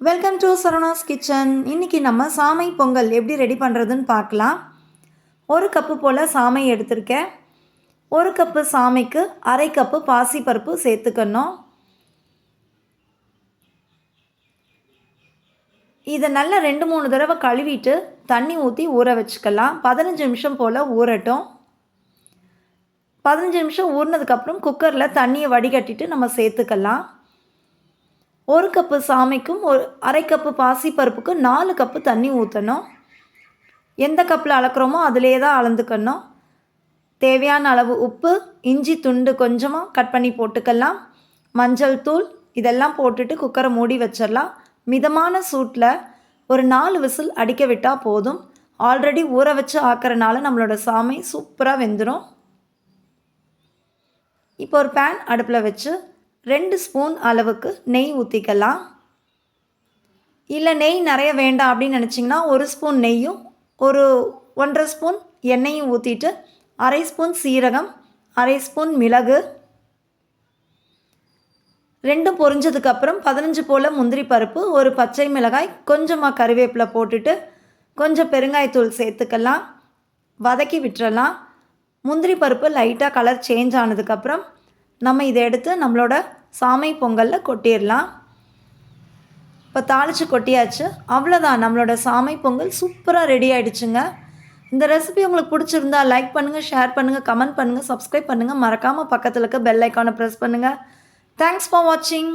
Welcome to Saravanas kitchen. இன்றைக்கி நம்ம சாமை பொங்கல் எப்படி ரெடி பண்ணுறதுன்னு பார்க்கலாம். ஒரு கப்பு போல் சாமை எடுத்திருக்கேன். ஒரு கப்பு சாமைக்கு அரை கப்பு பாசிப்பருப்பு சேர்த்துக்கணும். இதை நல்லா 2-3 தடவை கழுவிட்டு தண்ணி ஊற்றி ஊற வச்சுக்கலாம். 15 நிமிஷம் போல் ஊறட்டும். 15 நிமிஷம் ஊறினதுக்கப்புறம் குக்கரில் தண்ணியை வடிகட்டிட்டு நம்ம சேர்த்துக்கலாம். ஒரு கப்பு சாமைக்கும் அரை கப்பு பாசிப்பருப்புக்கு 4 கப்பு தண்ணி ஊற்றணும். எந்த கப்பில் அளக்குறோமோ அதிலே தான் அளந்துக்கணும். தேவையான அளவு உப்பு, இஞ்சி துண்டு கொஞ்சமாக கட் பண்ணி போட்டுக்கலாம், மஞ்சள் தூள் இதெல்லாம் போட்டுட்டு குக்கரை மூடி வச்சிடலாம். மிதமான சூட்டில் ஒரு 4 விசில் அடிக்க விட்டால் போதும். ஆல்ரெடி ஊற வச்சு ஆக்கிறனால நம்மளோட சாமை சூப்பராக வெந்துடும். இப்போ ஒரு பேன் அடுப்பில் வச்சு 2 ஸ்பூன் அளவுக்கு நெய் ஊற்றிக்கலாம். இல்லை நெய் நிறைய வேண்டாம் அப்படின்னு நினச்சிங்கன்னா 1 ஸ்பூன் நெய்யும் ஒரு 1.5 ஸ்பூன் எண்ணெயும் ஊற்றிட்டு அரை ஸ்பூன் சீரகம், அரை ஸ்பூன் மிளகு, ரெண்டும் பொரிஞ்சதுக்கப்புறம் 15 போல் முந்திரி பருப்பு, ஒரு பச்சை மிளகாய், கொஞ்சமாக கறிவேப்பிலை போட்டுட்டு கொஞ்சம் பெருங்காயத்தூள் சேர்த்துக்கலாம். வதக்கி விட்டுறலாம். முந்திரி பருப்பு லைட்டாக கலர் சேஞ்ச் ஆனதுக்கப்புறம் நம்ம இதை எடுத்து நம்மளோட சாமை பொங்கலில் கொட்டிடலாம். இப்போ தாளித்து கொட்டியாச்சு. அவ்வளோதான், நம்மளோட சாமை பொங்கல் சூப்பராக ரெடி ஆகிடுச்சுங்க. இந்த ரெசிபி உங்களுக்கு பிடிச்சிருந்தா லைக் பண்ணுங்கள், ஷேர் பண்ணுங்கள், கமெண்ட் பண்ணுங்கள், சப்ஸ்கிரைப் பண்ணுங்கள். மறக்காமல் பக்கத்தில் இருக்க பெல் ஐக்கானை ப்ரெஸ் பண்ணுங்கள். தேங்க்ஸ் ஃபார் வாட்சிங்.